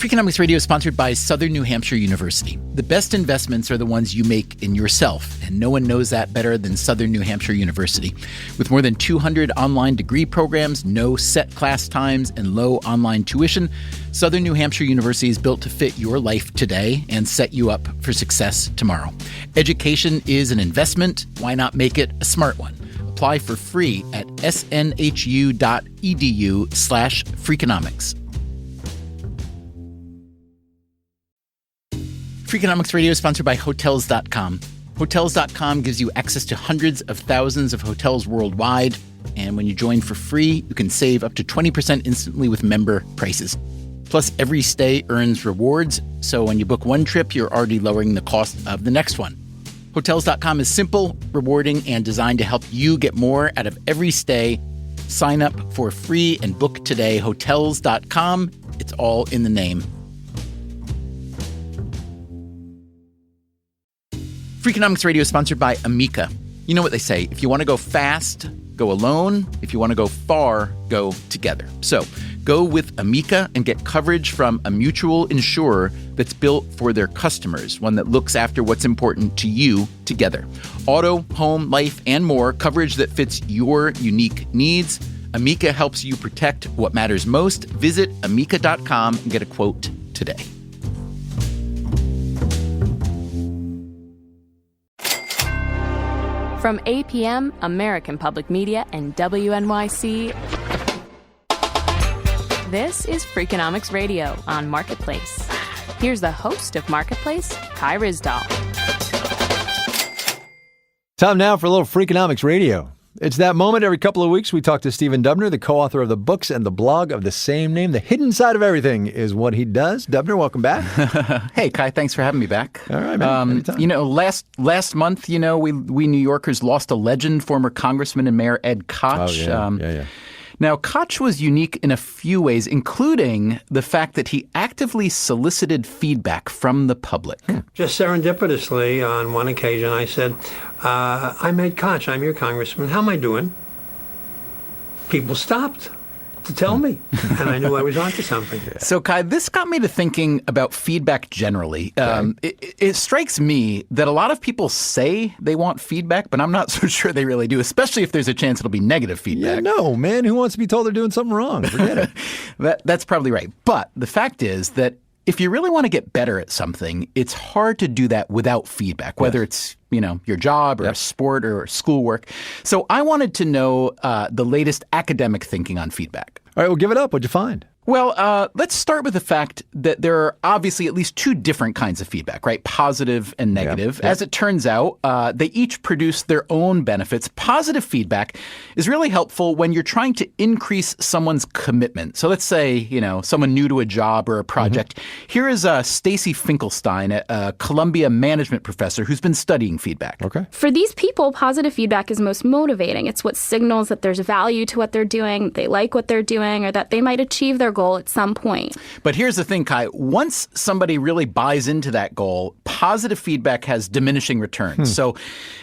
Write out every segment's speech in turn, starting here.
Freakonomics Radio is sponsored by Southern New Hampshire University. The best investments are the ones you make in yourself, and no one knows that better than Southern New Hampshire University. With more than 200 online degree programs, no set class times, and low online tuition, Southern New Hampshire University is built to fit your life today and set you up for success tomorrow. Education is an investment. Why not make it a smart one? Apply for free at snhu.edu/Freakonomics. Freakonomics Radio is sponsored by Hotels.com. Hotels.com gives you access to hundreds of thousands of hotels worldwide. And when you join for free, you can save up to 20% instantly with member prices. Plus, every stay earns rewards. So when you book one trip, you're already lowering the cost of the next one. Hotels.com is simple, rewarding, and designed to help you get more out of every stay. Sign up for free and book today. Hotels.com. It's all in the name. Freakonomics Radio is sponsored by Amica. You know what they say, if you want to go fast, go alone. If you want to go far, go together. So go with Amica and get coverage from a mutual insurer that's built for their customers, one that looks after what's important to you together. Auto, home, life, and more, coverage that fits your unique needs. Amica helps you protect what matters most. Visit amica.com and get a quote today. From APM, American Public Media, and WNYC, this is Freakonomics Radio on Marketplace. Here's the host of Marketplace, Kai Ryssdal. Time now for a little Freakonomics Radio. It's that moment every couple of weeks we talk to Stephen Dubner, the co-author of the books and the blog of the same name. The hidden side of everything is what he does. Dubner, welcome back. Hey, Kai, thanks for having me back. All right, man. Last month, we New Yorkers lost a legend, former Congressman and Mayor Ed Koch. Oh, yeah. Now, Koch was unique in a few ways, including the fact that he actively solicited feedback from the public. Just serendipitously, on one occasion, I said, I'm Ed Koch, I'm your congressman. How am I doing? People stopped to tell me, and I knew I was onto something. So, Kai, this got me to thinking about feedback generally. It strikes me that a lot of people say they want feedback, but I'm not so sure they really do, especially if there's a chance it'll be negative feedback. Yeah, no, man. Who wants to be told they're doing something wrong? Forget it. That's probably right. But the fact is that if you really want to get better at something, it's hard to do that without feedback, whether it's your job or a sport or schoolwork. So I wanted to know the latest academic thinking on feedback. All right, well, give it up. What'd you find? Well, let's start with the fact that there are obviously at least two different kinds of feedback, right? Positive and negative. Yep. As it turns out, they each produce their own benefits. Positive feedback is really helpful when you're trying to increase someone's commitment. So let's say, someone new to a job or a project. Here is Stacy Finkelstein, a Columbia management professor who's been studying feedback. Okay. For these people, positive feedback is most motivating. It's what signals that there's value to what they're doing, they like what they're doing, or that they might achieve their goal at some point. But here's the thing, Kai. Once somebody really buys into that goal, positive feedback has diminishing returns. So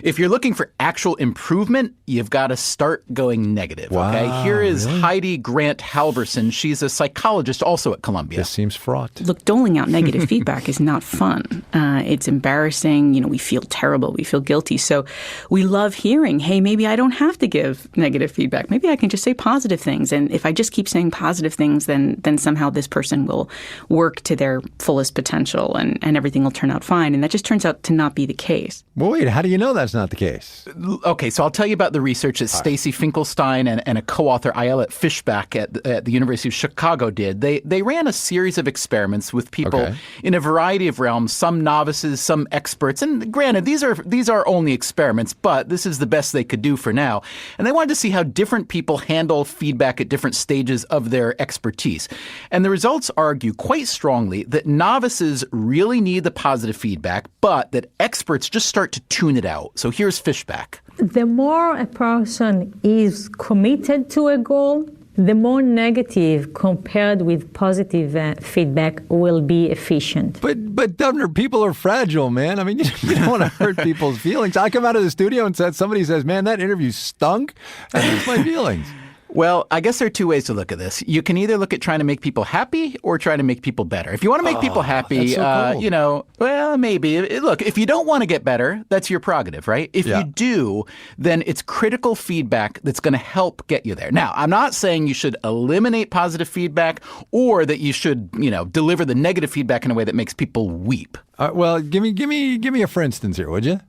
if you're looking for actual improvement, you've got to start going negative. Wow, okay. Here is really? Heidi Grant Halverson. She's a psychologist also at Columbia. This seems fraught. Look, doling out negative feedback is not fun. It's embarrassing. We feel terrible. We feel guilty. So we love hearing, hey, maybe I don't have to give negative feedback. Maybe I can just say positive things. And if I just keep saying positive things, then somehow this person will work to their fullest potential and everything will turn out fine. And that just turns out to not be the case. Well, wait, how do you know that's not the case? Okay, so I'll tell you about the research that Stacy Finkelstein and a co-author, Ayelet Fishback at the University of Chicago did. They ran a series of experiments with people in a variety of realms, some novices, some experts. And granted, these are only experiments, but this is the best they could do for now. And they wanted to see how different people handle feedback at different stages of their expertise. And the results argue quite strongly that novices really need the positive feedback, but that experts just start to tune it out. So here's Fishback. The more a person is committed to a goal, the more negative compared with positive feedback will be efficient. But Dubner, people are fragile, man. I mean, you don't want to hurt people's feelings. I come out of the studio and somebody says, man, that interview stunk. That hurts my feelings. Well, I guess there are two ways to look at this. You can either look at trying to make people happy or trying to make people better. If you want to make people happy, well, maybe. Look, if you don't want to get better, that's your prerogative, right? If you do, then it's critical feedback that's going to help get you there. Now, I'm not saying you should eliminate positive feedback or that you should, deliver the negative feedback in a way that makes people weep. Well, give me a for instance here, would you?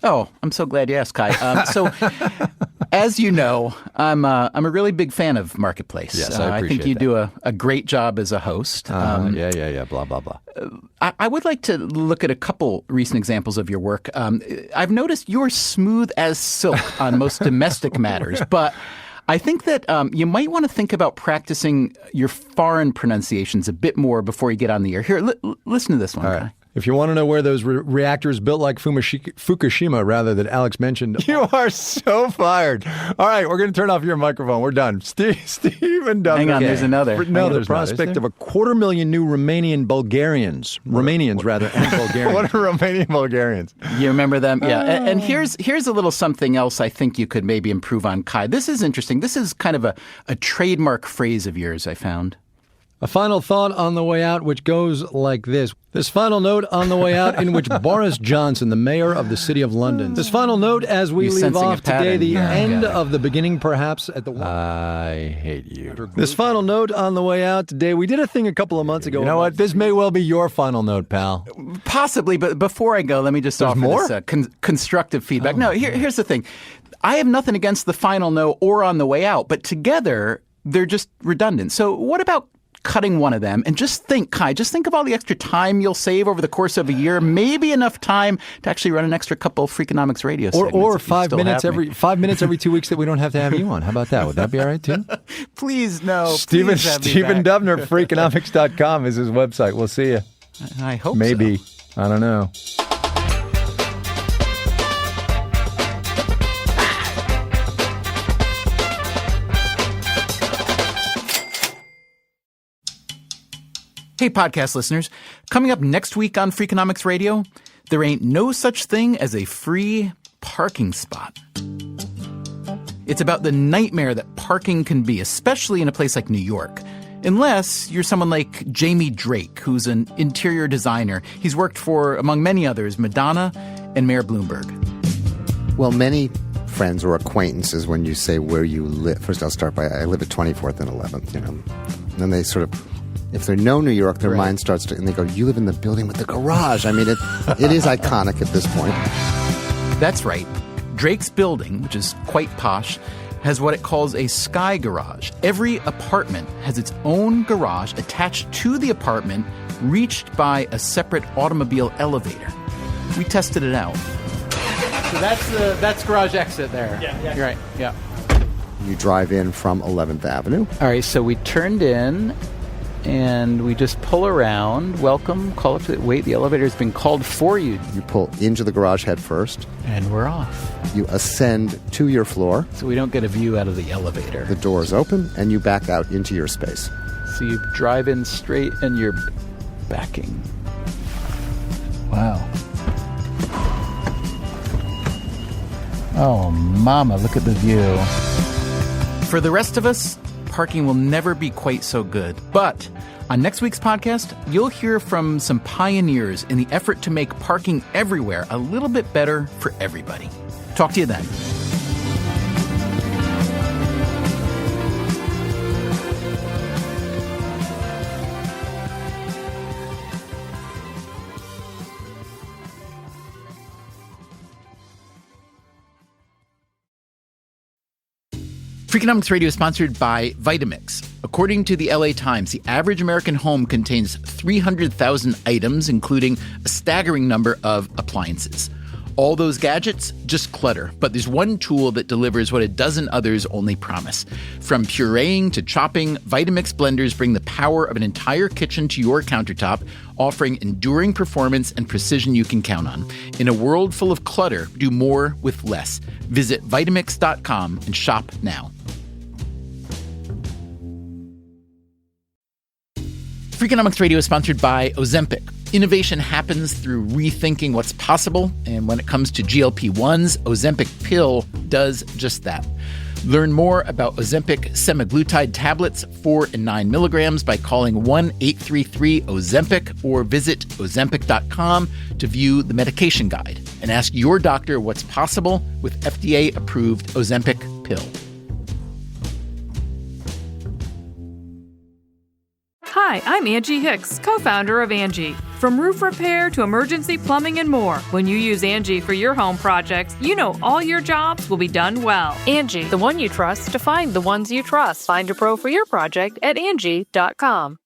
Oh, I'm so glad you asked, Kai. So, as you know, I'm a really big fan of Marketplace. Yes, I appreciate think you that. do a great job as a host. Yeah, blah, blah, blah. I would like to look at a couple recent examples of your work. I've noticed you're smooth as silk on most domestic matters, but I think that you might want to think about practicing your foreign pronunciations a bit more before you get on the air. Here, listen to this one, Kai. If you want to know where those reactors built like Fukushima, rather, that Alex mentioned, you are so fired. All right, we're going to turn off your microphone. We're done. Stephen Dubner. Hang on, there's another. No, there's the prospect of 250,000 new Romanians, and Bulgarians. What are Romanian Bulgarians? You remember them? Yeah. And here's a little something else I think you could maybe improve on, Kai. This is interesting. This is kind of a trademark phrase of yours, I found. A final thought on the way out, which goes like this. This final note on the way out in which Boris Johnson, the mayor of the city of London. This final note as we leave off today, the end of the beginning, perhaps, at the... I hate you. This final note on the way out today. We did a thing a couple of months ago. You know what? This may well be your final note, pal. Possibly, but before I go, let me just offer this constructive feedback. No, here's the thing. I have nothing against the final note or on the way out, but together, they're just redundant. So what about cutting one of them and just think, Kai, of all the extra time you'll save over the course of a year, maybe enough time to actually run an extra couple of Freakonomics radio segments. Or 5 minutes every 2 weeks that we don't have to have you on. How about that? Would that be all right too? Please, no. Stephen Dubner, Freakonomics.com is his website. We'll see you. I hope maybe. So. I don't know. Hey, podcast listeners. Coming up next week on Freakonomics Radio, there ain't no such thing as a free parking spot. It's about the nightmare that parking can be, especially in a place like New York. Unless you're someone like Jamie Drake, who's an interior designer. He's worked for, among many others, Madonna and Mayor Bloomberg. Well, many friends or acquaintances, when you say where you live, first I'll start by, I live at 24th and 11th, And then they sort of, if they know New York, their mind starts to, and they go, you live in the building with the garage. I mean, it is iconic at this point. That's right. Drake's building, which is quite posh, has what it calls a sky garage. Every apartment has its own garage attached to the apartment, reached by a separate automobile elevator. We tested it out. So that's garage exit there. Yeah. You're right, yeah. You drive in from 11th Avenue. All right, so we turned in, and we just pull around. Welcome, call up to wait, the elevator's been called for you. You pull into the garage head first. And we're off. You ascend to your floor. So we don't get a view out of the elevator. The doors open, and you back out into your space. So you drive in straight, and you're backing. Wow. Oh, mama, look at the view. For the rest of us, parking will never be quite so good. But on next week's podcast, you'll hear from some pioneers in the effort to make parking everywhere a little bit better for everybody. Talk to you then. Freakonomics Radio is sponsored by Vitamix. According to the LA Times, the average American home contains 300,000 items, including a staggering number of appliances. All those gadgets, just clutter. But there's one tool that delivers what a dozen others only promise. From pureeing to chopping, Vitamix blenders bring the power of an entire kitchen to your countertop, offering enduring performance and precision you can count on. In a world full of clutter, do more with less. Visit Vitamix.com and shop now. Freakonomics Radio is sponsored by Ozempic. Innovation happens through rethinking what's possible, and when it comes to GLP-1s, Ozempic pill does just that. Learn more about Ozempic semaglutide tablets, 4 and 9 milligrams, by calling 1-833-OZEMPIC or visit Ozempic.com to view the medication guide and ask your doctor what's possible with FDA-approved Ozempic pill. Hi, I'm Angie Hicks, co-founder of Angie. From roof repair to emergency plumbing and more, when you use Angie for your home projects, you know all your jobs will be done well. Angie, the one you trust to find the ones you trust. Find a pro for your project at Angie.com.